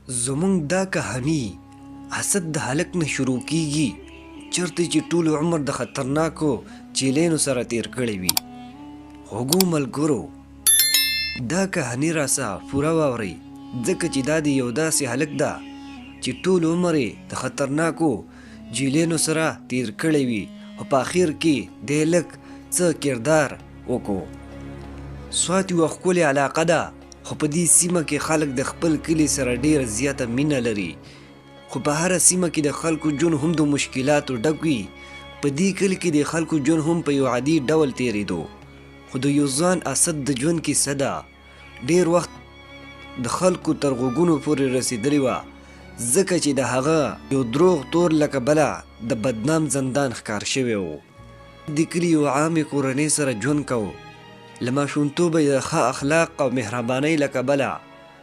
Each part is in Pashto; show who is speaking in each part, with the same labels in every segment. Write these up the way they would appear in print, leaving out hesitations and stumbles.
Speaker 1: زمونږ دا کهاني اسد د هلک نه شروع کیږي چرته چې ټول عمر د خطرناکو چیلینو سره تیر کړی وي. هغو ملګرو دا کهاني راسه پوره واورئ ځکه چې دا د یو داسې هلک ده چې ټول عمر یې د خطرناکو جیلینو سره تیر کړی وي او په اخر کې دې هلک څه کردار وکړو. سوات یوه ښکلې علاقه ده خو په دې سیمه کې خلک د خپل کلي سره ډېره زیاته مینه لري، خو په هره سیمه کې د خلکو ژوند هم د مشکلاتو ډک وي. په دې کلي کې د خلکو ژوند هم په یو عادي ډول تېرېدو، خو د یو ځوان اسد د ژوند کیسه ده ډېر وخت د خلکو تر غوږونو پورې رسېدلې وه، ځکه چې د هغه یو دروغ تور لکه بله د بدنام زندان ښکار شوی و. د کلي یو عامې کورنۍ سره ژوند کوو. له ماشومتوبه یې د ښه اخلاق او مهربانۍ له کبله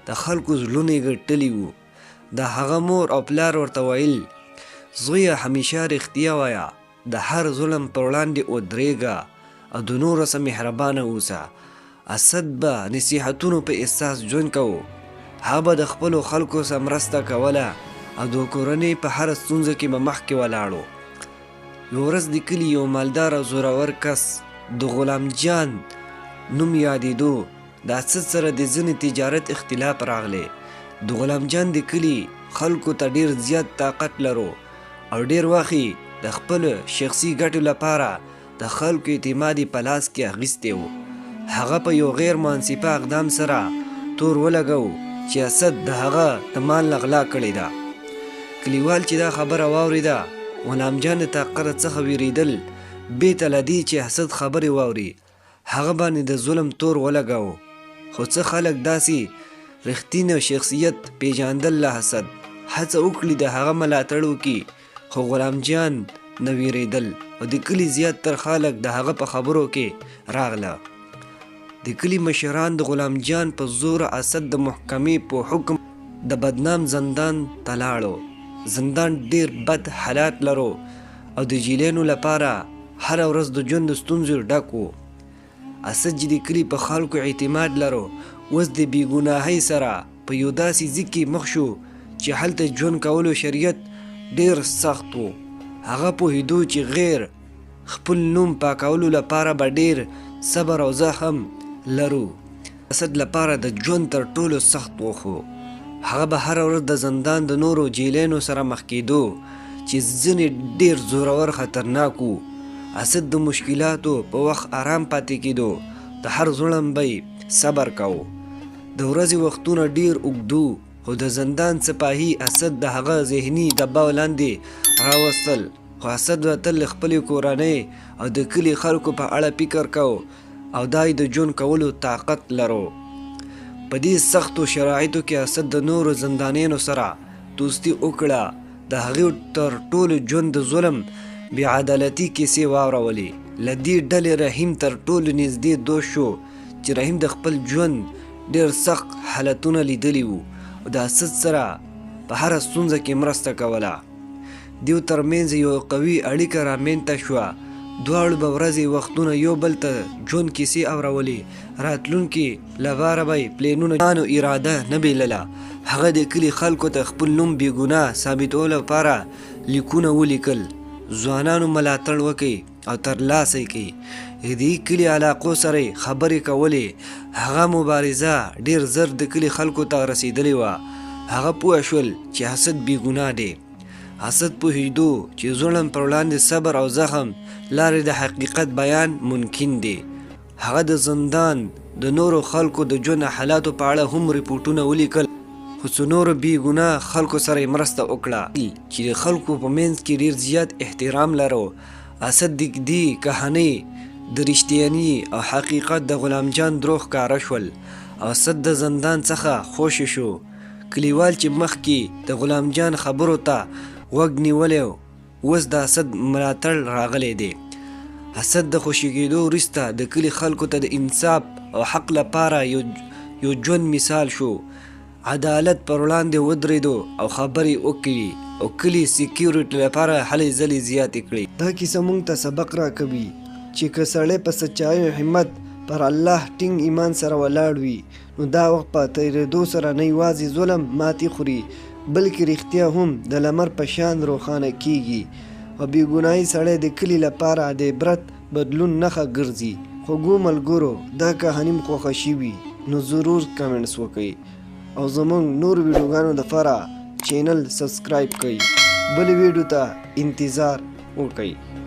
Speaker 1: د خلکو زړونه یې ګټلي وو. د هغه مور او پلار ورته ویل زویه همیشه رښتیا وایه، د هر ظلم پر وړاندې ودرېږه او د نورو سره مهربانه اوسه. اسد به نصیحتونو په احساس ژوند کوو. هغه به د خپلو خلکو سره مرسته کوله او د کورنۍ په هره ستونزه کې به مخکې ولاړو. یوه ورځ د کلي یو مالدار او زورور کس د غلام جان نوم یادېدو. د اسد سره د ځینې تجارت اختلاف راغلی. د غلام جان د کلي خلکو ته ډېر زیات طاقت لرو او ډېر وخت د خپل شخصي ګټو لپاره د خلکو اعتماد په لاس کې اخیستی و. هغه په یو غیر منصفه اقدام سره تور ولګو چې اسد د هغه د مال نه غلا کړې ده. کلیوال چې دا خبره واورېده غلام جان د طاقت څخه ویرېدل بېته له دې چې اسد خبرې واوري هغه باندې د ظلم تور ولګاوه. خو څه خلک داسې رښتینی شخصیت پیژندل له اسد هڅه وکړي د هغه ملاتړ وکړي، خو غلام جان نه ویرېدل او د کلي زیاتر خلک د هغه په خبرو کې راغله. د کلي مشران د غلام جان په زور اسد د محکمې په حکم د بدنام زندان ته لاړو. زندان ډېر بد حالات لرو او د جیلینو لپاره هره ورځ د ژوند د ستونزو ډک و. اسد چې د کلي په خلکو اعتماد لرو اوس د بېګناهۍ سره په یو داسې ځای کې مخ شو چې هلته ژوند کولو شریعت ډېر سخت و. هغه پوهېدو چې غیر خپل نوم پاکولو لپاره به ډېر صبر او زغم لرو. اسد لپاره د ژوند تر ټولو سخت و، خو هغه به هره ورځ د زندان د نورو جیلینو سره مخ کېدو چې ځینې ډېر زورور خطرناک وو. اسد د مشکلاتو په وخت آرام پاتې کېدو، د هر ظلم به صبر کوو. د ورځې وختونه ډېر اوږدو، خو د زندان سپاهي اسد د هغه ذهني دباو لاندې راوستل. خو اسد به تل خپلې کورنۍ او د کلي خلکو په اړه فکر کوو او دا د ژوند کولو طاقت لرو. په دې سختو شرایطو کې اسد د نورو زندانیانو سره دوستي وکړه. د هغې تر ټولو ژوند د ظلم بېعدالتي کیسې واورولې. له دې ډلې رحیم تر ټولو نږدې دوست شو چې رحیم د خپل ژوند ډېر سخت حالتونه لیدلي وو او د اسد سره په هره ستونزه کې مرسته کوله. دیو ترمنځ یو قوي اړیکه رامنځته شوه. دواړو به ورځې وختونه یو بل ته ژوند کیسې اورولې. راتلونکي لپاره به یې پلانونو اراده نه بېلله. هغه د کلي خلکو ته خپل نوم بېګناه ثابتولو لپاره لیکونه ولیکل. ځوانانو ملاتړ وکړي او ترلاسه یې کړي. د کلي علاقو سره خبرې کولې. هغه مبارزه ډېر زر د کلي خلکو ته رسېدلې وه. هغه پوه شول چې اسد بېګناه دی. اسد پوهېدو چې ظلم پر وړاندې صبر او زغم لارې د حقیقت بیان ممکن دی. هغه د زندان د نورو خلکو د ژوند حالاتو په اړه هم ریپورټونه ولیکل، خو څو نورو بېګناه خلکو سره یې مرسته وکړه چې د خلکو په منځ کې ډېر زیات احترام لرو. اسد د دې کهانۍ د رښتیني او حقیقت د غلام جان دروغ ښکاره شول او اسد د زندان څخه خوشې شو. کلیوال چې مخکې د غلام جان خبرو ته غوږ نیولی اوس د اسد ملاتړ راغلی دی. اسد د خوشي کېدو وروسته د کلي خلکو ته د انصاف او حق لپاره یو ژوند مثال شو. عدالت پر وړاندې ودرېدو او خبرې وکړي او کلي سکیورټي لپاره هلې ځلې زیاتې کړې. دا کیسه موږ ته سبق راکوي چې که سړی په سچایۍ او همت پر الله ټینګ ایمان سره ولاړ وي نو دا وخت په تېرېدو سره نه یوازې ظلم ماتې خوري بلکې رښتیا هم د لمر په شان روښانه کیږي او بېګناهي سړی د کلي لپاره د عبرت بدلون نښه ګرځي. خوږو ملګرو دا کهاني مو خوښه شوي نو ضرور کمنټس وکړئ او زموږ نور ویډیوګانو دپاره چینل سبسکرایب کړئ. بلې ویډیو ته انتظار وکړئ.